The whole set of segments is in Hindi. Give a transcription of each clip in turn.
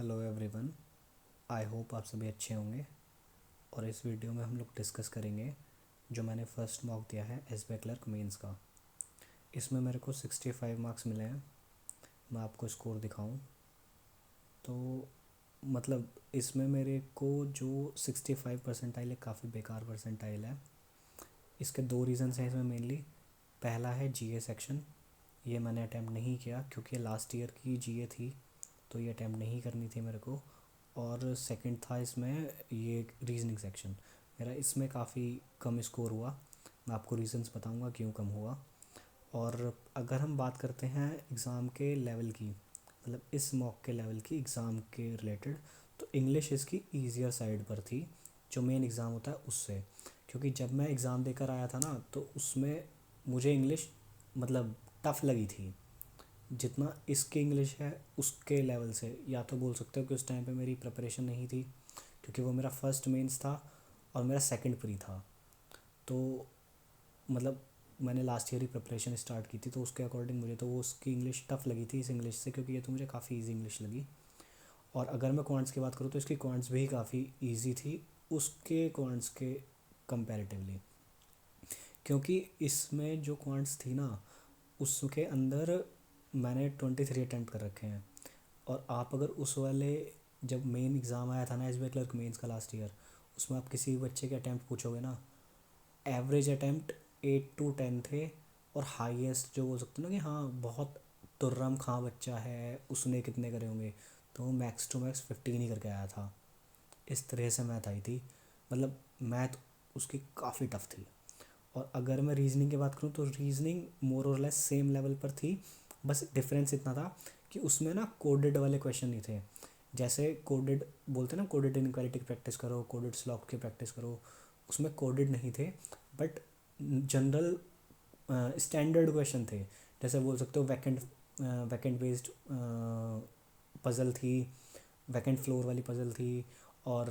Hello everyone. आई होप आप सभी अच्छे होंगे। और इस वीडियो में हम लोग डिस्कस करेंगे जो मैंने फ़र्स्ट मॉक दिया है एसबीआई क्लर्क मेंस का। इसमें मेरे को 65 मार्क्स मिले हैं। मैं आपको स्कोर दिखाऊं तो मतलब इसमें मेरे को जो 65 परसेंटाइल है काफ़ी बेकार परसेंटाइल है। इसके दो रीज़न्स हैं इसमें मेनली। पहला है जीए सेक्शन। ये मैंने अटैम्प्ट नहीं किया क्योंकि लास्ट ईयर की जीए थी, तो ये अटैम्प्ट नहीं करनी थी मेरे को। और सेकंड था इसमें ये रीजनिंग सेक्शन। मेरा इसमें काफ़ी कम स्कोर हुआ। मैं आपको रीज़न्स बताऊंगा क्यों कम हुआ। और अगर हम बात करते हैं एग्ज़ाम के लेवल की, मतलब इस मॉक के लेवल की एग्ज़ाम के रिलेटेड, तो इंग्लिश इसकी ईजियर साइड पर थी जो मेन एग्ज़ाम होता है उससे। क्योंकि जब मैं एग्ज़ाम देकर आया था ना तो उसमें मुझे इंग्लिश मतलब टफ़ लगी थी। जितना इसकी इंग्लिश है उसके लेवल से, या तो बोल सकते हो कि उस टाइम पे मेरी प्रिपरेशन नहीं थी क्योंकि वो मेरा फर्स्ट मेंस था और मेरा सेकंड प्री था। तो मतलब मैंने लास्ट ईयर ही प्रिपरेशन स्टार्ट की थी, तो उसके अकॉर्डिंग मुझे तो वो उसकी इंग्लिश टफ़ लगी थी इस इंग्लिश से, क्योंकि ये तो मुझे काफ़ी इजी इंग्लिश लगी। और अगर मैं क्वांट्स की बात करूँ तो इसकी क्वांट्स भी काफ़ी इजी थी उसके क्वांट्स के कंपैरेटिवली। क्योंकि इसमें जो क्वांट्स थी ना उसके अंदर मैंने 23 अटैम्प्ट कर रखे हैं। और आप अगर उस वाले जब मेन एग्ज़ाम आया था ना एसबीआई क्लर्क मेंस का लास्ट ईयर, उसमें आप किसी बच्चे के अटैम्प्ट पूछोगे ना, एवरेज अटैम्प्ट 8 to 10 थे। और हाईएस्ट जो बोल सकते हो ना कि हाँ बहुत तुर्रम खां बच्चा है उसने कितने करे होंगे, तो वो मैक्स टू मैक्स 15 ही करके आया था। इस तरह से मैथ आई थी। मतलब मैथ उसकी काफ़ी टफ थी। और अगर मैं रीजनिंग की बात करूँ तो रीजनिंग मोर और लेस सेम लेवल पर थी। बस डिफरेंस इतना था कि उसमें ना कोडेड वाले क्वेश्चन नहीं थे। जैसे कोडेड बोलते हैं ना, कोडेड इनक्वालिटी की प्रैक्टिस करो, कोडेड स्लॉक की प्रैक्टिस करो, उसमें कोडेड नहीं थे। बट जनरल स्टैंडर्ड क्वेश्चन थे। जैसे बोल सकते हो वैकेंट बेस्ड पज़ल थी, वैकेंट फ्लोर वाली पज़ल थी। और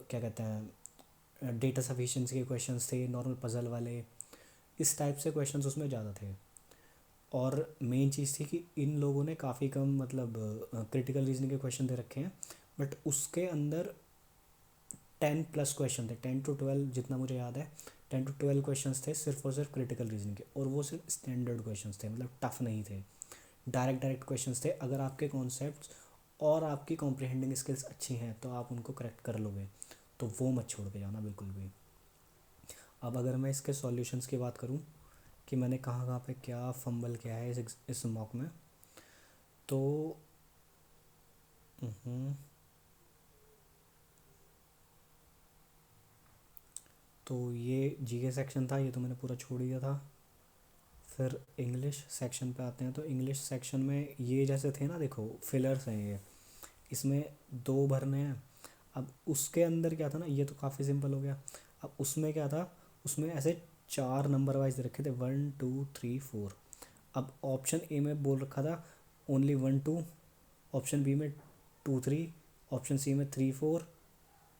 क्या कहते हैं डेटा सफिशिएंसी के क्वेश्चंस थे, नॉर्मल पज़ल वाले। इस टाइप से क्वेश्चंस उसमें ज़्यादा थे। और मेन चीज़ थी कि इन लोगों ने काफ़ी कम मतलब क्रिटिकल रीजनिंग के क्वेश्चन दे रखे हैं। बट उसके अंदर 10+ क्वेश्चन थे, 10 to 12 जितना मुझे याद है। 10 to 12 क्वेश्चन थे सिर्फ और सिर्फ क्रिटिकल रीजनिंग के, और वो सिर्फ स्टैंडर्ड क्वेश्चन थे, मतलब टफ नहीं थे। डायरेक्ट क्वेश्चन थे। अगर आपके कॉन्सेप्ट्स और आपकी कॉम्प्रिहेंडिंग स्किल्स अच्छी हैं तो आप उनको करेक्ट कर लोगे, तो वो मत छोड़ के जाना बिल्कुल भी। अब अगर मैं इसके सॉल्यूशंस की बात करूँ कि मैंने कहाँ कहाँ पे क्या फंबल किया है इस मॉक में, तो हम्म, तो ये जीके सेक्शन था, ये तो मैंने पूरा छोड़ दिया था। फिर इंग्लिश सेक्शन पे आते हैं। तो इंग्लिश सेक्शन में ये जैसे थे ना, देखो फिलर्स हैं ये, इसमें दो भरने हैं। अब उसके अंदर क्या था ना, ये तो काफ़ी सिंपल हो गया। अब उसमें क्या था, उसमें ऐसे 4 नंबर वाइज दे रखे थे, 1 2 3 4। अब ऑप्शन ए में बोल रखा था ओनली 1 2, ऑप्शन बी में 2 3, ऑप्शन सी में 3 4।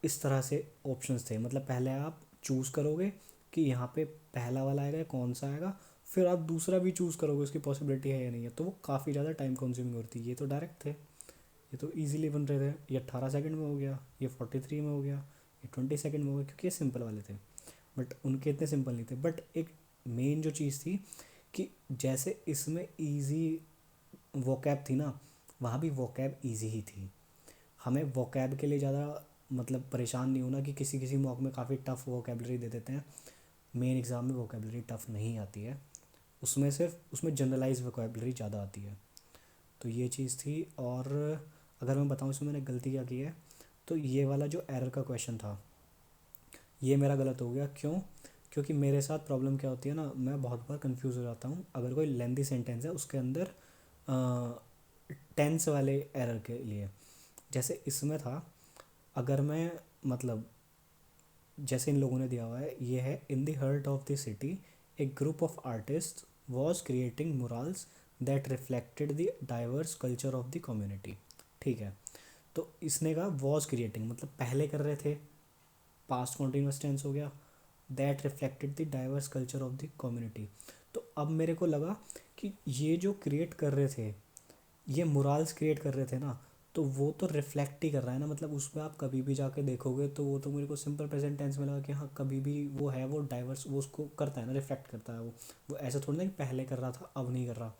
इस तरह से ऑप्शंस थे। मतलब पहले आप चूज़ करोगे कि यहाँ पे पहला वाला आएगा या कौन सा आएगा, फिर आप दूसरा भी चूज़ करोगे उसकी पॉसिबिलिटी है या नहीं है। तो वो काफ़ी ज़्यादा टाइम कंज्यूमिंग होती है। ये तो डायरेक्ट थे, ये तो इजीली बन रहे थे। ये 18 सेकंड में हो गया, ये 43 में हो गया, ये 20 सेकंड में हो गया, क्योंकि ये सिंपल वाले थे। बट उनके इतने सिंपल नहीं थे। बट एक मेन जो चीज़ थी कि जैसे इसमें ईजी वोकैब थी ना, वहाँ भी वोकैब ईजी ही थी। हमें वोकैब के लिए ज़्यादा मतलब परेशान नहीं होना कि किसी किसी मॉक में काफ़ी टफ़ वोकेबलरी दे देते हैं। मेन एग्ज़ाम में वोकेबलरी टफ़ नहीं आती है, उसमें सिर्फ उसमें जनरलाइज वोकेबलरी ज़्यादा आती है। तो ये चीज़ थी। और अगर मैं बताऊँ इसमें मैंने गलती क्या की है, तो ये वाला जो एरर का क्वेश्चन था ये मेरा गलत हो गया। क्यों? क्योंकि मेरे साथ प्रॉब्लम क्या होती है ना, मैं बहुत बार कंफ्यूज हो जाता हूँ अगर कोई लेंदी सेंटेंस है उसके अंदर टेंस वाले एरर के लिए। जैसे इसमें था, अगर मैं मतलब जैसे इन लोगों ने दिया हुआ है, ये है in the heart of the city A group of artist was creating murals that reflected the diverse culture of the community. ठीक है, तो इसने कहा वॉज क्रिएटिंग मतलब पहले कर रहे थे, पास्ट कॉन्टीन्यूस टेंस हो गया, that reflected the diverse culture of the community. तो अब मेरे को लगा कि ये जो क्रिएट कर रहे थे, ये मुराल्स क्रिएट कर रहे थे ना, तो वो तो रिफ्लेक्ट ही कर रहा है ना, मतलब उसमें आप कभी भी जाके देखोगे तो वो तो मेरे को सिंपल प्रेजेंट टेंस में लगा कि हाँ कभी भी वो है, वो डाइवर्स, वो उसको करता है ना, रिफ्लेक्ट करता है वो ऐसा थोड़ी ना कि पहले कर रहा था अब नहीं कर रहा।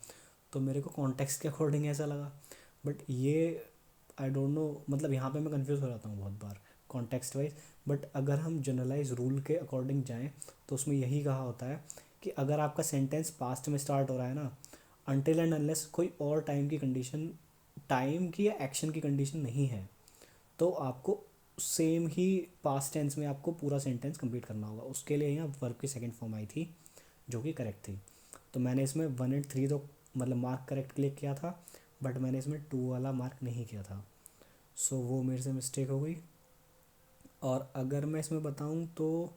तो मेरे को कॉन्टेक्स्ट के अकॉर्डिंग ऐसा लगा। बट ये आई डोंट नो, मतलब यहाँ पे मैं कंफ्यूज हो जाता हूँ बहुत बार कॉन्टेक्स्ट वाइज। बट अगर हम जनरलाइज रूल के अकॉर्डिंग जाएँ तो उसमें यही कहा होता है कि अगर आपका सेंटेंस पास्ट में स्टार्ट हो रहा है ना, अनटिल एंड अनलेस कोई और टाइम की कंडीशन, टाइम की या एक्शन की कंडीशन नहीं है, तो आपको सेम ही पास्ट टेंस में आपको पूरा सेंटेंस कंप्लीट करना होगा। उसके लिए यहाँ वर्ब की सेकंड फॉर्म आई थी जो कि करेक्ट थी। तो मैंने इसमें 1 और 3 तो मतलब मार्क करेक्ट क्लिक किया था, बट मैंने इसमें 2 वाला मार्क नहीं किया था। सो वो मेरे से मिस्टेक हो गई। और अगर मैं इसमें बताऊँ तो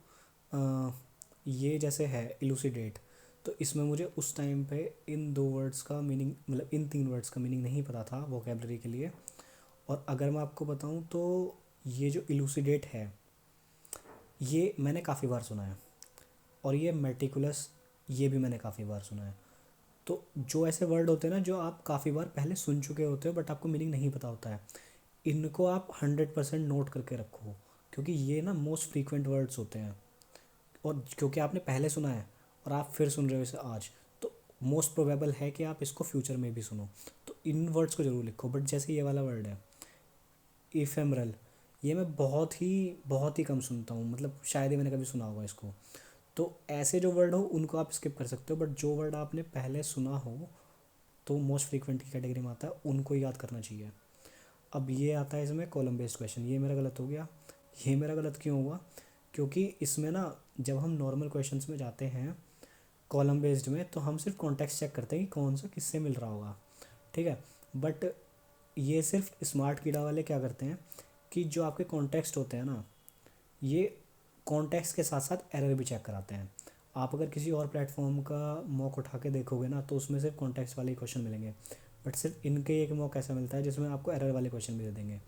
ये जैसे है इलूसिडेट, तो इसमें मुझे उस टाइम पे इन 2 वर्ड्स का मीनिंग, मतलब इन 3 वर्ड्स का मीनिंग नहीं पता था वोकेबलरी के लिए। और अगर मैं आपको बताऊँ तो ये जो इलूसिडेट है ये मैंने काफ़ी बार सुना है, और ये मेटिकुलस ये भी मैंने काफ़ी बार सुना है। तो जो ऐसे वर्ड होते हैं ना जो आप काफ़ी बार पहले सुन चुके होते हो बट आपको मीनिंग नहीं पता होता है, इनको आप 100% नोट करके रखो, क्योंकि ये ना मोस्ट फ्रीक्वेंट वर्ड्स होते हैं। और क्योंकि आपने पहले सुना है और आप फिर सुन रहे हो इसे आज, तो मोस्ट प्रोबेबल है कि आप इसको फ्यूचर में भी सुनो। तो इन वर्ड्स को ज़रूर लिखो। बट जैसे ये वाला वर्ड है इफेमरल, ये मैं बहुत ही कम सुनता हूँ, मतलब शायद ही मैंने कभी सुना होगा इसको। तो ऐसे जो वर्ड हो उनको आप स्किप कर सकते हो, बट जो वर्ड आपने पहले सुना हो तो मोस्ट फ्रीक्वेंट की कैटेगरी में आता है, उनको याद करना चाहिए। अब ये आता है इसमें कॉलम बेस्ड क्वेश्चन, ये मेरा गलत हो गया। ये मेरा गलत क्यों हुआ? क्योंकि इसमें ना जब हम नॉर्मल क्वेश्चंस में जाते हैं कॉलम बेस्ड में, तो हम सिर्फ कॉन्टेक्स्ट चेक करते हैं कि कौन सा किससे मिल रहा होगा, ठीक है। बट ये सिर्फ स्मार्ट कीड़ा वाले क्या करते हैं कि जो आपके कॉन्टेक्स्ट होते हैं ना, ये कॉन्टेक्स्ट के साथ साथ एरर भी चेक कराते हैं। आप अगर किसी और प्लेटफॉर्म का मॉक उठा के देखोगे ना तो उसमें सिर्फ कॉन्टेक्स्ट वाले क्वेश्चन मिलेंगे, बट सिर्फ इनके एक मॉक ऐसा मिलता है जिसमें आपको एरर वाले क्वेश्चन भी दे देंगे।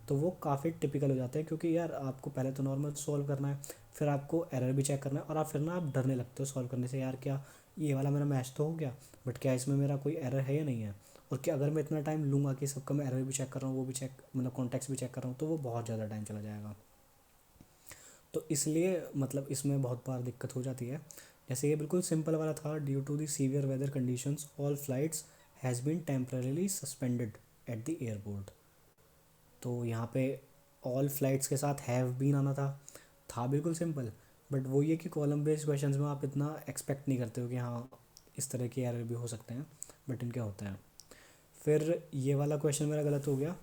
तो वो काफ़ी टिपिकल हो जाते हैं, क्योंकि यार आपको पहले तो नॉर्मल सॉल्व करना है, फिर आपको एरर भी चेक करना है, और आप फिर ना आप डरने लगते हो सॉल्व करने से, यार क्या ये वाला मेरा मैच तो हो गया, बट क्या इसमें मेरा कोई एरर है या नहीं है। और क्या अगर मैं इतना टाइम लूँगा कि सबका मैं एरर भी चेक कर रहा हूँ, वो भी चेक, मतलब कॉन्टेक्स्ट भी चेक कर रहा हूँ, तो वो बहुत ज़्यादा टाइम चला जाएगा। तो इसलिए मतलब इसमें बहुत बार दिक्कत हो जाती है। जैसे ये बिल्कुल सिंपल वाला था, due to the severe weather conditions all flights has been temporarily suspended at the airport. तो यहाँ पे ऑल फ्लाइट्स के साथ हैव बीन आना था बिल्कुल सिंपल। बट वो ये कि कॉलम बेस्ड क्वेश्चंस में आप इतना एक्सपेक्ट नहीं करते हो कि हाँ इस तरह के एरर भी हो सकते हैं, बट इनके होते हैं। फिर ये वाला क्वेश्चन मेरा गलत हो गया।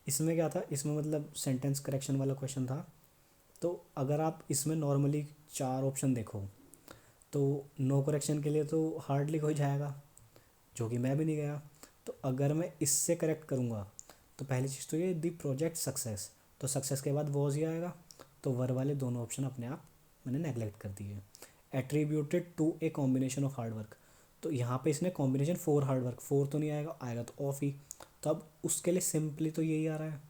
इसमें क्या था, इसमें मतलब सेंटेंस करेक्शन वाला क्वेश्चन था। तो अगर आप इसमें नॉर्मली 4 ऑप्शन देखो तो नो करेक्शन के लिए तो हार्डली कोई जाएगा, जो कि मैं भी नहीं गया। तो अगर मैं इससे करेक्ट करूँगा तो पहली चीज़ तो ये दी प्रोजेक्ट सक्सेस, तो सक्सेस के बाद वॉज ही आएगा, तो वर वाले दोनों ऑप्शन अपने आप मैंने नेगलेक्ट कर दिए। Attributed to a combination of hard work, तो यहाँ पे इसने combination for hard work, for तो नहीं आएगा, आएगा तो ऑफ ही। तो अब उसके लिए सिंपली तो यही आ रहा है।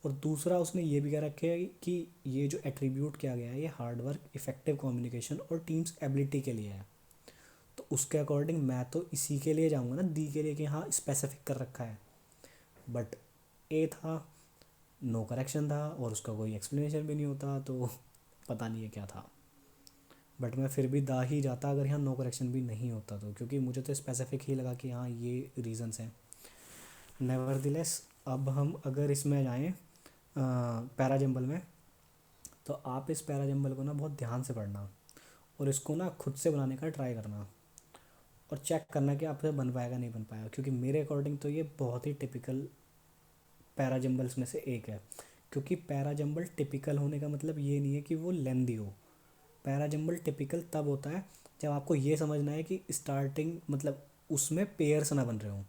और दूसरा उसने ये भी कह रखा है कि ये जो एट्रीब्यूट किया गया है ये हार्ड वर्क, इफेक्टिव कम्युनिकेशन और टीम्स एबिलिटी के लिए है। तो उसके अकॉर्डिंग मैं तो इसी के लिए जाऊँगा ना, दी के लिए, कि हाँ स्पेसिफिक कर रखा है। बट ए था, नो करेक्शन था, और उसका कोई एक्सप्लेनेशन भी नहीं होता, तो पता नहीं है क्या था। बट मैं फिर भी दा ही जाता अगर यहाँ नो करेक्शन भी नहीं होता तो, क्योंकि मुझे तो स्पेसिफिक ही लगा कि हाँ ये रीजंस हैं। नेवरदिलेस अब हम अगर इसमें जाएँ पैराजम्बल में, तो आप इस पैराजम्बल को ना बहुत ध्यान से पढ़ना, और इसको ना खुद से बनाने का ट्राई करना, और चेक करना कि आपसे बन पाएगा नहीं बन पाएगा, क्योंकि मेरे अकॉर्डिंग तो ये बहुत ही टिपिकल पैराजम्बल्स में से एक है। क्योंकि पैराजम्बल टिपिकल होने का मतलब ये नहीं है कि वो लेंदी हो। पैराजम्बल टिपिकल तब होता है जब आपको ये समझना है कि स्टार्टिंग मतलब उसमें पेयर्स ना बन रहे हों।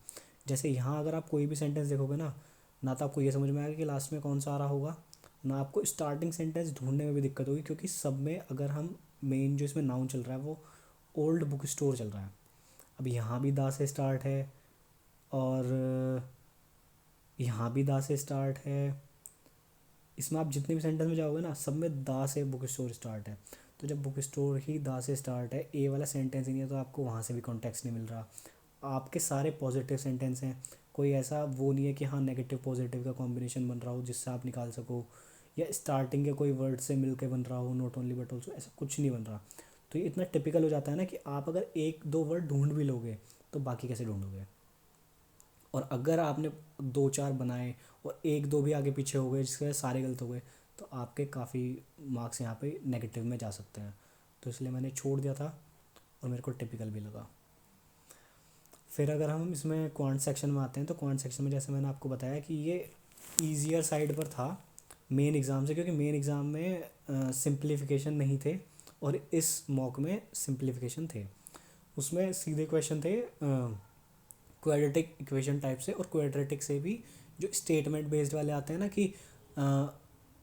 जैसे यहाँ अगर आप कोई भी सेंटेंस देखोगे ना, ना तो आपको ये समझ में आएगा कि लास्ट में कौन सा आ रहा होगा, ना आपको स्टार्टिंग सेंटेंस ढूंढने में भी दिक्कत होगी, क्योंकि सब में अगर हम मेन जो इसमें नाउन चल रहा है वो ओल्ड बुक स्टोर चल रहा है। अब यहाँ भी दा से स्टार्ट है, और यहाँ भी दा से स्टार्ट है। इसमें आप जितने भी सेंटेंस में जाओगे ना सब में दा से बुक स्टोर स्टार्ट है। तो जब बुक स्टोर ही दा से स्टार्ट है, ए वाला सेंटेंस ही नहीं है, तो आपको वहाँ से भी कॉन्टेक्स्ट नहीं मिल रहा। आपके सारे पॉजिटिव सेंटेंस हैं, कोई ऐसा वो नहीं है कि हाँ नेगेटिव पॉजिटिव का कॉम्बिनेशन बन रहा हो जिससे आप निकाल सको, या स्टार्टिंग के कोई वर्ड से मिल के बन रहा हो नॉट ओनली बट ऑल्सो, ऐसा कुछ नहीं बन रहा। तो ये इतना टिपिकल हो जाता है ना कि आप अगर एक दो वर्ड ढूंढ भी लोगे तो बाकी कैसे ढूंढोगे। और अगर आपने दो चार बनाए और एक दो भी आगे पीछे हो गए जिसके वजह से सारे गलत हो गए, तो आपके काफ़ी मार्क्स यहाँ पे नेगेटिव में जा सकते हैं। तो इसलिए मैंने छोड़ दिया था और मेरे को टिपिकल भी लगा। फिर अगर हम इसमें क्वांट सेक्शन में आते हैं, तो क्वांट सेक्शन में जैसे मैंने आपको बताया कि ये ईजियर साइड पर था मेन एग्ज़ाम से, क्योंकि मेन एग्ज़ाम में सिंप्लीफिकेशन नहीं थे और इस मॉक में सिंप्लीफिकेशन थे। उसमें सीधे क्वेश्चन थे क्वाड्रेटिक इक्वेशन टाइप से, और क्वाड्रेटिक से भी जो स्टेटमेंट बेस्ड वाले आते हैं ना कि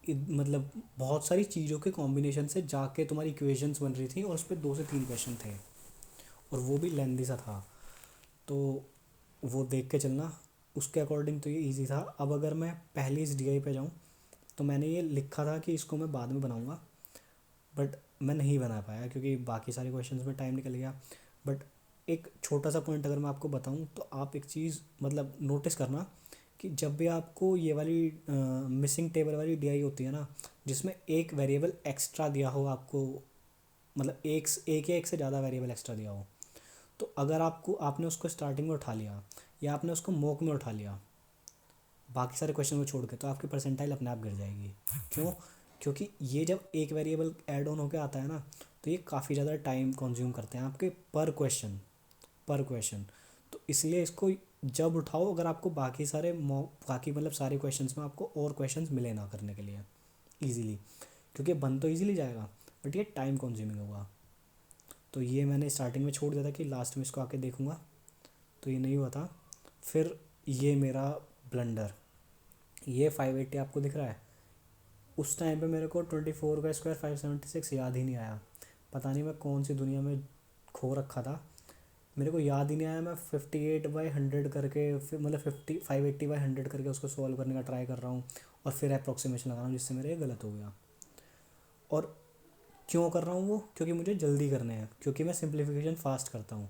मतलब बहुत सारी चीज़ों के कॉम्बिनेशन से जाके तुम्हारी इक्वेशंस बन रही थी और उस पर 2 से 3 क्वेश्चन थे और वो भी लेंदी सा था। तो वो देख के चलना, उसके अकॉर्डिंग तो ये इजी था। अब अगर मैं पहले इस डीआई पे जाऊँ, तो मैंने ये लिखा था कि इसको मैं बाद में बनाऊँगा, बट मैं नहीं बना पाया क्योंकि बाकी सारे क्वेश्चंस में टाइम निकल गया। बट एक छोटा सा पॉइंट अगर मैं आपको बताऊं, तो आप एक चीज़ मतलब नोटिस करना कि जब भी आपको ये वाली मिसिंग टेबल वाली डीआई होती है ना, जिसमें एक वेरिएबल एक्स्ट्रा दिया हो आपको, मतलब एक या एक से ज़्यादा वेरिएबल एक्स्ट्रा दिया हो, तो अगर आपने उसको स्टार्टिंग में उठा लिया या आपने उसको मॉक में उठा लिया बाकी सारे क्वेश्चन को छोड़ के, तो आपकी परसेंटाइल अपने आप गिर जाएगी। क्यों? क्योंकि ये जब एक वेरिएबल ऐड ऑन होकर आता है ना, तो ये काफ़ी ज़्यादा टाइम कंज्यूम करते हैं आपके पर क्वेश्चन। तो इसलिए इसको जब उठाओ अगर आपको बाकी मतलब सारे क्वेश्चंस में आपको और क्वेश्चंस मिले ना करने के लिए इजीली, क्योंकि बन तो इजीली जाएगा बट ये टाइम कंज्यूमिंग होगा। तो ये मैंने स्टार्टिंग में छोड़ दिया था कि लास्ट में इसको आके देखूँगा, तो ये नहीं हुआ था। फिर ये मेरा ब्लंडर, ये 580 आपको दिख रहा है, उस टाइम पे मेरे को 24 का स्क्वायर 576 याद ही नहीं आया। पता नहीं मैं कौन सी दुनिया में खो रखा था, मेरे को याद ही नहीं आया। मैं 58/100 करके फिर मतलब 580/100 करके उसको सॉल्व करने का ट्राई कर रहा हूँ और फिर अप्रॉक्सीमेशन लगा रहा हूँ, जिससे मेरे ये गलत हो गया। और क्यों कर रहा हूँ वो? क्योंकि मुझे जल्दी करने हैं, क्योंकि मैं सिंप्लीफिकेशन फास्ट करता हूँ।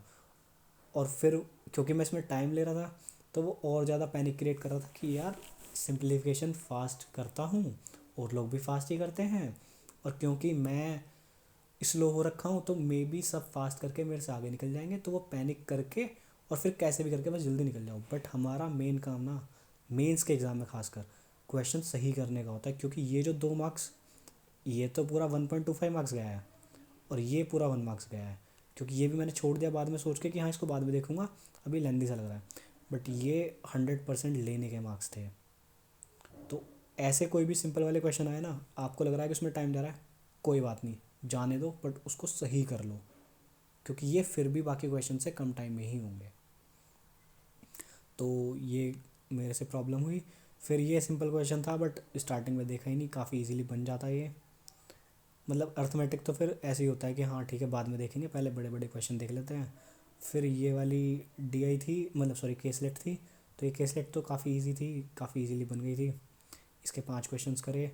और फिर क्योंकि मैं इसमें टाइम ले रहा था, तो वो और ज़्यादा पैनिक क्रिएट कर रहा था कि यार सिंप्लीफिकेशन फास्ट करता हूँ और लोग भी फास्ट ही करते हैं, और क्योंकि मैं स्लो हो रखा हूँ तो मे बी सब फास्ट करके मेरे से आगे निकल जाएंगे, तो वो पैनिक करके और फिर कैसे भी करके बस जल्दी निकल जाऊँ। बट हमारा मेन काम ना मेंस के एग्ज़ाम में खासकर क्वेश्चन सही करने का होता है, क्योंकि ये जो 2 मार्क्स, ये तो पूरा 1.25 मार्क्स गया है और ये पूरा 1 मार्क्स गया है, क्योंकि ये भी मैंने छोड़ दिया बाद में सोच के कि हाँ इसको बाद में देखूंगा, अभी लेंदी सा लग रहा है। बट ये 100% लेने के मार्क्स थे। तो ऐसे कोई भी सिंपल वाले क्वेश्चन आए ना, आपको लग रहा है कि उसमें टाइम जा रहा है, कोई बात नहीं, जाने दो, बट उसको सही कर लो, क्योंकि ये फिर भी बाकी क्वेश्चन से कम टाइम में ही होंगे। तो ये मेरे से प्रॉब्लम हुई। फिर ये सिंपल क्वेश्चन था बट स्टार्टिंग में देखा ही नहीं, काफ़ी इजीली बन जाता है ये। मतलब अर्थमेटिक तो फिर ऐसे ही होता है कि हाँ ठीक है बाद में देखेंगे, पहले बड़े बड़े क्वेश्चन देख लेते हैं। फिर ये वाली डीआई थी, मतलब सॉरी केसलेट थी, तो ये केसलेट तो काफ़ी इजी थी, काफ़ी इजीली बन गई थी। इसके 5 क्वेश्चंस करे,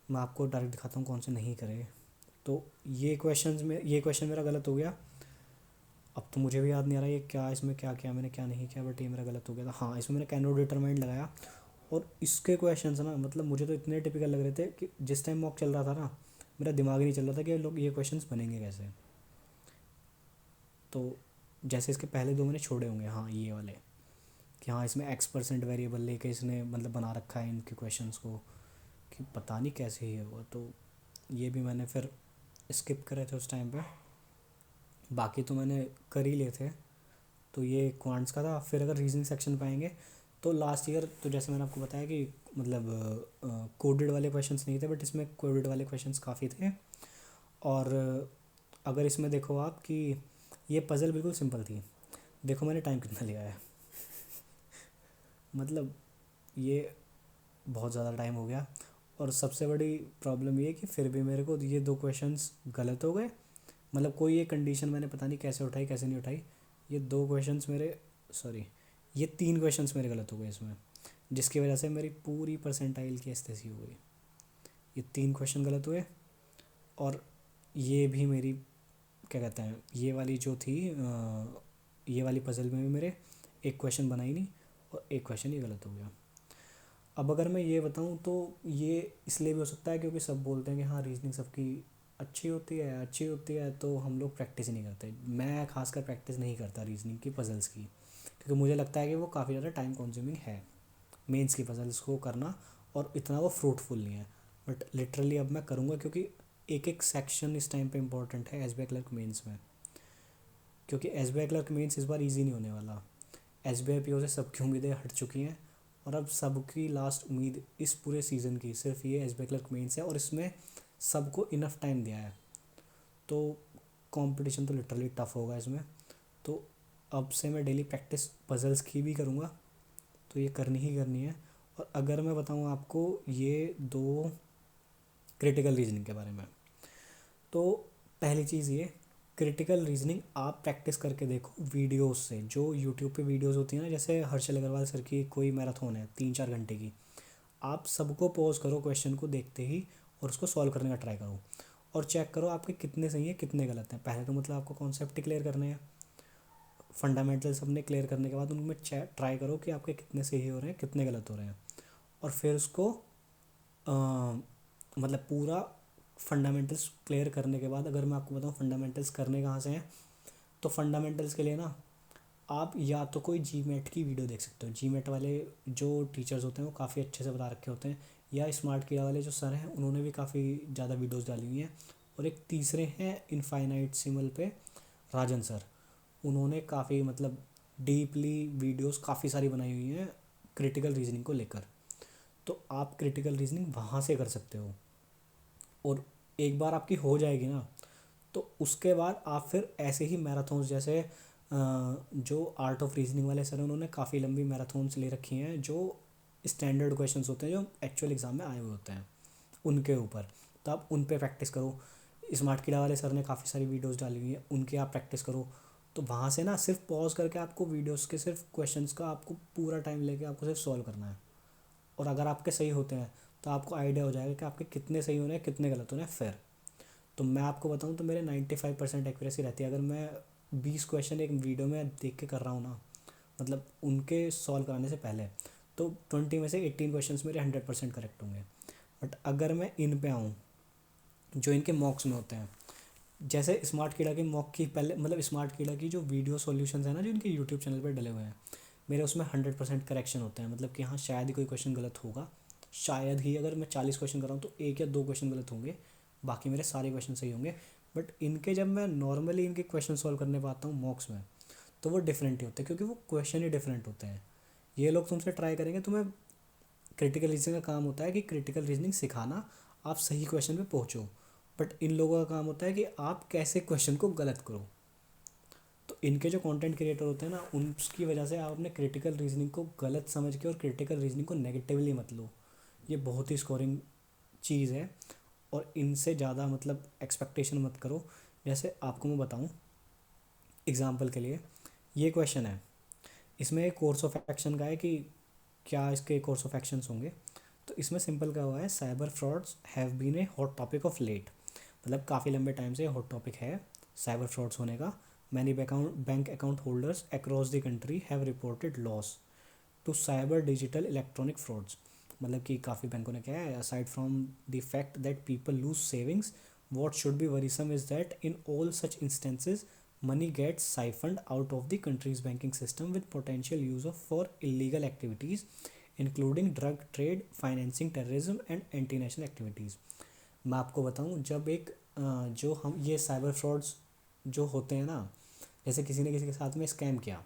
मैं आपको डायरेक्ट दिखाता हूँ कौन से नहीं करे। तो ये क्वेश्चन मेरा गलत हो गया। अब तो मुझे भी याद नहीं आ रहा ये क्या, इसमें क्या किया मैंने क्या नहीं किया, बट ये मेरा गलत हो गया था। हाँ, इसमें मैंने कैन नॉट डिटरमाइंड लगाया। और इसके क्वेश्चंस ना मतलब मुझे तो इतने टिपिकल लग रहे थे कि जिस टाइम मॉक चल रहा था ना, मेरा दिमाग ही नहीं चल रहा था कि लोग ये क्वेश्चंस बनेंगे कैसे। तो जैसे इसके पहले दो मैंने छोड़े होंगे, हाँ ये वाले, कि हाँ इसमें X% वेरिएबल लेके इसने मतलब बना रखा है इनके क्वेश्चंस को, कि पता नहीं कैसे ही हुआ। तो ये भी मैंने फिर स्किप करे थे उस टाइम पे, बाकी तो मैंने कर ही लिए थे। तो ये क्वांट्स का था। फिर अगर रीजनिंग सेक्शन पाएंगे, तो लास्ट ईयर तो जैसे मैंने आपको बताया कि मतलब कोडेड वाले क्वेश्चंस नहीं थे, बट इसमें कोडेड वाले क्वेश्चंस काफ़ी थे। और अगर इसमें देखो आप कि ये पज़ल बिल्कुल सिंपल थी, देखो मैंने टाइम कितना लिया है। मतलब ये बहुत ज़्यादा टाइम हो गया। और सबसे बड़ी प्रॉब्लम ये कि फिर भी मेरे को ये 2 क्वेश्चंस गलत हो गए। मतलब कोई ये कंडीशन मैंने पता नहीं कैसे उठाई कैसे नहीं उठाई, ये 2 क्वेश्चंस मेरे, सॉरी ये 3 क्वेश्चंस मेरे गलत हो गए इसमें, जिसकी वजह से मेरी पूरी परसेंटाइल की एस्टेसी हो गई। ये 3 क्वेश्चन गलत हुए। और ये भी मेरी क्या कहते हैं, ये वाली जो थी ये वाली पजल में भी मेरे एक क्वेश्चन बना ही नहीं और एक क्वेश्चन ये गलत हो गया। अब अगर मैं ये बताऊँ तो ये इसलिए भी हो सकता है क्योंकि सब बोलते हैं कि हाँ रीजनिंग सबकी अच्छी होती है, तो हम लोग प्रैक्टिस ही नहीं करते। मैं खासकर प्रैक्टिस नहीं करता रीजनिंग की पजल्स की, क्योंकि मुझे लगता है कि वो काफ़ी ज़्यादा टाइम कंज्यूमिंग है मेंस की पजल्स को करना, और इतना वो फ्रूटफुल नहीं है। बट लिटरली अब मैं करूँगा, क्योंकि एक एक सेक्शन इस टाइम पे इम्पोर्टेंट है एसबीआई क्लर्क मेंस में, क्योंकि एसबीआई क्लर्क मेंस इस बार इजी नहीं होने वाला। एसबीआई पीओ से सबकी उम्मीदें हट चुकी हैं, और अब सबकी लास्ट उम्मीद इस पूरे सीज़न की सिर्फ ये एसबीआई क्लर्क मेंस है, और इसमें सबको इनफ टाइम दिया है। तो कंपटीशन तो लिटरली टफ होगा इसमें। तो अब से मैं डेली प्रैक्टिस पजल्स की भी करूँगा, तो ये करनी ही करनी है। और अगर मैं बताऊँ आपको ये दो क्रिटिकल रीजनिंग के बारे में, तो पहली चीज़ ये, क्रिटिकल रीजनिंग आप प्रैक्टिस करके देखो वीडियोस से, जो यूट्यूब पे वीडियोस होती हैं ना, जैसे हर्षल अग्रवाल सर की कोई मैराथन है 3-4 घंटे की, आप सबको पॉज करो क्वेश्चन को देखते ही, और उसको सॉल्व करने का ट्राई करो, और चेक करो आपके कितने सही हैं कितने गलत हैं। पहले तो मतलब आपको कॉन्सेप्ट क्लियर करने हैं, फंडामेंटल्स अपने क्लियर करने के बाद उनमें ट्राई करो कि आपके कितने सही हो रहे हैं कितने गलत हो रहे हैं, और फिर उसको मतलब पूरा फंडामेंटल्स क्लियर करने के बाद, अगर मैं आपको बताऊँ फंडामेंटल्स करने कहाँ से हैं, तो फंडामेंटल्स के लिए ना आप या तो कोई जीमेट की वीडियो देख सकते हो। जीमेट वाले जो टीचर्स होते हैं वो काफ़ी अच्छे से बता रखे होते हैं, या स्मार्ट किया वाले जो सर हैं उन्होंने भी काफ़ी ज़्यादा वीडियोस डाली हुई हैं। और एक तीसरे हैं इनफाइनाइट सिमल पे राजन सर, उन्होंने काफ़ी मतलब डीपली वीडियोस काफ़ी सारी बनाई हुई हैं क्रिटिकल रीजनिंग को लेकर। तो आप क्रिटिकल रीजनिंग वहाँ से कर सकते हो, और एक बार आपकी हो जाएगी ना, तो उसके बाद आप फिर ऐसे ही मैराथन्स, जैसे जो आर्ट ऑफ रीजनिंग वाले सर हैं उन्होंने काफ़ी लंबी मैराथन्स ले रखी हैं, जो स्टैंडर्ड क्वेश्चंस होते हैं जो एक्चुअल एग्ज़ाम में आए हुए होते हैं उनके ऊपर, तो आप उन पे प्रैक्टिस करो। स्मार्ट किला वाले सर ने काफ़ी सारी वीडियोस डाली हुई हैं, उनकी आप प्रैक्टिस करो। तो वहाँ से ना सिर्फ पॉज करके आपको वीडियोस के सिर्फ क्वेश्चंस का आपको पूरा टाइम लेके आपको सिर्फ सॉल्व करना है, और अगर आपके सही होते हैं तो आपको आइडिया हो जाएगा कि आपके कितने सही हो रहे हैं कितने गलत हो रहे हैं। फिर तो मैं आपको बताऊं तो मेरे 95% एक्यूरेसी रहती है। अगर मैं 20 क्वेश्चन एक वीडियो में देख के कर रहा हूँ ना, मतलब उनके सॉल्व कराने से पहले, तो 20 में से 18 क्वेश्चन मेरे 100% करेक्ट होंगे। बट अगर मैं इन पे आऊँ जो इनके मॉक्स में होते हैं, जैसे स्मार्ट कीड़ा की मॉक की पहले, मतलब स्मार्ट कीड़ा की जो वीडियो सॉल्यूशंस है ना जो इनके यूट्यूब चैनल पर डले हुए हैं, मेरे उसमें 100% करेक्शन होते हैं। मतलब कि हाँ शायद ही कोई क्वेश्चन गलत होगा, शायद ही, अगर मैं 40 क्वेश्चन कर रहा हूँ तो एक या दो क्वेश्चन गलत होंगे, बाकी मेरे सारे क्वेश्चन सही होंगे। बट इनके जब मैं नॉर्मली इनके क्वेश्चन सॉल्व करने पाता हूँ मॉक्स में, तो वो डिफरेंट ही होते हैं, क्योंकि वो क्वेश्चन ही डिफरेंट होते हैं। ये लोग तुमसे ट्राई करेंगे, तुम्हें क्रिटिकल रीजनिंग का काम होता है कि क्रिटिकल रीजनिंग सिखाना, आप सही क्वेश्चन पे पहुँचो। बट इन लोगों का काम होता है कि आप कैसे क्वेश्चन को गलत करो। तो इनके जो कंटेंट क्रिएटर होते हैं ना, उनकी वजह से आप अपने क्रिटिकल रीजनिंग को गलत समझ के और क्रिटिकल रीजनिंग को नेगेटिवली मत लो। ये बहुत ही स्कोरिंग चीज़ है, और इनसे ज़्यादा मतलब एक्सपेक्टेशन मत करो। जैसे आपको मैं बताऊं एग्जांपल के लिए, ये क्वेश्चन है, इसमें कोर्स ऑफ एक्शन का है कि क्या इसके कोर्स ऑफ एक्शंस होंगे। तो इसमें सिंपल क्या हुआ है, cyber frauds have been a hot topic of late, मतलब काफ़ी लंबे टाइम से हॉट टॉपिक है साइबर फ्रॉड्स होने का। Many bank account holders across the country have reported loss to cyber digital electronic frauds. मतलब कि काफ़ी बैंकों ने क्या है, aside from the fact that people lose savings, what should be worrisome is that in all such instances money gets siphoned out of the country's banking system with potential use of for illegal activities including drug trade, financing terrorism and anti-national activities। मैं आपको बताऊं, जब एक जो हम ये साइबर फ्रॉड्स जो होते हैं ना, जैसे किसी ने किसी के साथ में स्कैम किया,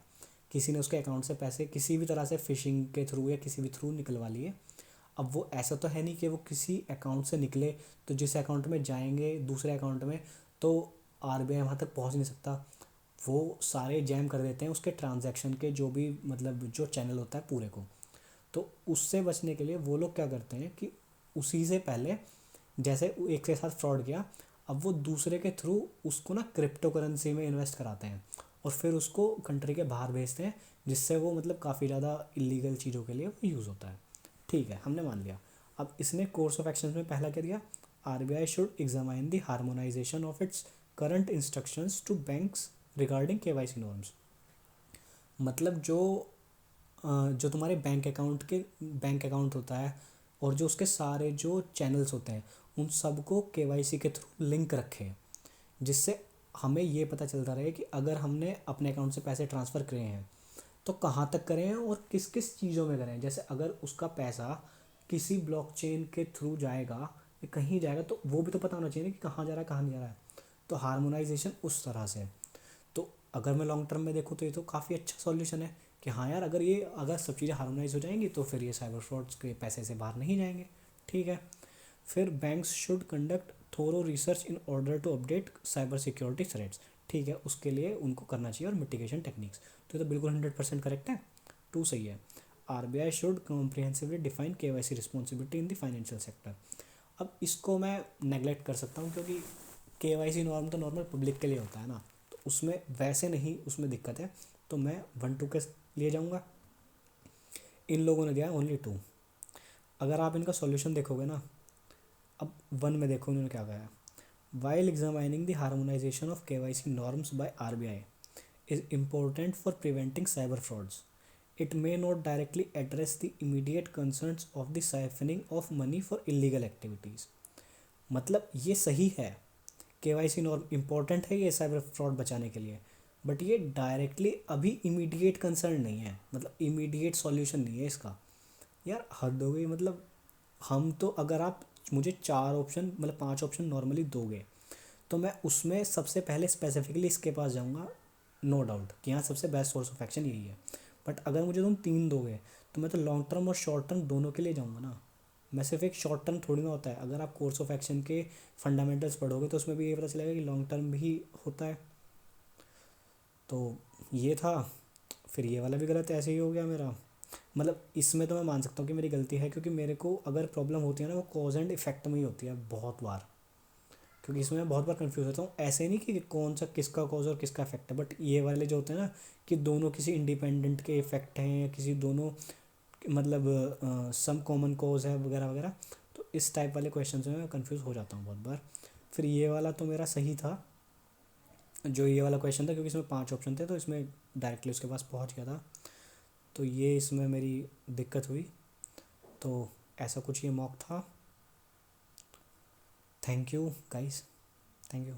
किसी ने उसके अकाउंट से पैसे किसी भी तरह से फिशिंग के थ्रू या किसी भी थ्रू निकलवा लिए। अब वो ऐसा तो है नहीं कि वो किसी अकाउंट से निकले तो जिस अकाउंट में जाएंगे दूसरे अकाउंट में, तो आरबीआई वहाँ तक पहुँच नहीं सकता। वो सारे जैम कर देते हैं उसके ट्रांजैक्शन के, जो भी मतलब जो चैनल होता है पूरे को। तो उससे बचने के लिए वो लोग क्या करते हैं कि उसी से पहले, जैसे एक के साथ फ्रॉड किया, अब वो दूसरे के थ्रू उसको ना क्रिप्टो करेंसी में इन्वेस्ट कराते हैं, और फिर उसको कंट्री के बाहर भेजते हैं, जिससे वो मतलब काफ़ी ज़्यादा इलीगल चीज़ों के लिए वो यूज़ होता है। ठीक है, हमने मान लिया। अब इसने कोर्स ऑफ एक्शन में पहला क्या दिया, RBI should examine the harmonisation of its current instructions to banks regarding KYC norms. मतलब जो तुम्हारे बैंक अकाउंट होता है और जो उसके सारे जो चैनल्स होते हैं उन सबको केवाईसी के थ्रू लिंक रखें, जिससे हमें ये पता चलता रहे कि अगर हमने अपने अकाउंट से पैसे ट्रांसफ़र करे हैं तो कहाँ तक करें हैं और किस किस चीज़ों में करें। जैसे अगर उसका पैसा किसी ब्लॉकचेन के थ्रू जाएगा या कहीं जाएगा तो वो भी तो पता होना चाहिए ना कि कहाँ जा रहा है कहाँ नहीं जा रहा है। तो हार्मोनाइजेशन उस तरह से। तो अगर मैं लॉन्ग टर्म में देखूँ तो ये तो काफ़ी अच्छा सॉल्यूशन है कि हाँ यार, अगर सब चीज़ें हार्मोनाइज हो जाएंगी तो फिर ये साइबर फ्रॉड्स के पैसे से बाहर नहीं जाएंगे। ठीक है। फिर banks should conduct thorough research in order to update cyber security threats. ठीक है, उसके लिए उनको करना चाहिए, और मिटिगेशन टेक्निक्स। तो ये तो बिल्कुल 100% करेक्ट है, टू सही है। RBI should comprehensively define KYC responsibility in the financial sector. अब इसको मैं नेगलेक्ट कर सकता हूँ क्योंकि केवाईसी नॉर्म तो नॉर्मल पब्लिक के लिए होता है ना, तो उसमें वैसे नहीं, उसमें दिक्कत है। तो मैं 1-2 के लिए जाऊँगा। इन लोगों ने दिया ओनली 2। अगर आप इनका सॉल्यूशन देखोगे ना, अब 1 में देखो उन्होंने क्या कहा है। While examining the harmonisation of KYC norms by RBI is important for preventing cyber frauds. It may not directly address the immediate concerns of the siphoning of money for illegal activities. मतलब ये सही है, केवाईसी नॉर्म इम्पोर्टेंट है ये साइबर फ्रॉड बचाने के लिए, बट ये डायरेक्टली अभी इमीडिएट कंसर्न नहीं है, मतलब इमीडिएट सॉल्यूशन नहीं है इसका। यार हद हो गई। मतलब हम तो, अगर आप मुझे 4 ऑप्शन मतलब 5 ऑप्शन नॉर्मली दोगे तो मैं उसमें सबसे पहले स्पेसिफिकली इसके पास जाऊँगा, नो डाउट कि यहाँ सबसे बेस्ट सोर्स ऑफ एक्शन यही है। बट अगर मुझे तुम 3 दोगे तो मैं तो लॉन्ग टर्म और शॉर्ट टर्म दोनों के लिए जाऊँगा ना। मैं सिर्फ एक शॉर्ट टर्म थोड़ी ना होता है। अगर आप कोर्स ऑफ एक्शन के फंडामेंटल्स पढ़ोगे तो उसमें भी ये पता चलेगा कि लॉन्ग टर्म भी होता है। तो ये था। फिर ये वाला भी गलत ऐसे ही हो गया मेरा। मतलब इसमें तो मैं मान सकता हूँ कि मेरी गलती है, क्योंकि मेरे को अगर प्रॉब्लम होती है ना वो कॉज एंड इफेक्ट में ही होती है बहुत बार। क्योंकि इसमें मैं बहुत बार कंफ्यूज होता हूँ, ऐसे नहीं कि कौन सा किसका कॉज और किसका इफेक्ट है, बट ये वाले जो होते हैं ना कि दोनों किसी इंडिपेंडेंट के इफेक्ट हैं या किसी दोनों मतलब सम कॉमन कॉज है वगैरह वगैरह। तो इस टाइप वाले क्वेश्चन में मैं कंफ्यूज हो जाता हूँ बहुत बार। फिर ये वाला तो मेरा सही था, जो ये वाला क्वेश्चन था, क्योंकि इसमें 5 ऑप्शन थे तो इसमें डायरेक्टली उसके पास पहुँच गया था। तो ये इसमें मेरी दिक्कत हुई। तो ऐसा कुछ ये मॉक था। Thank you guys, thank you.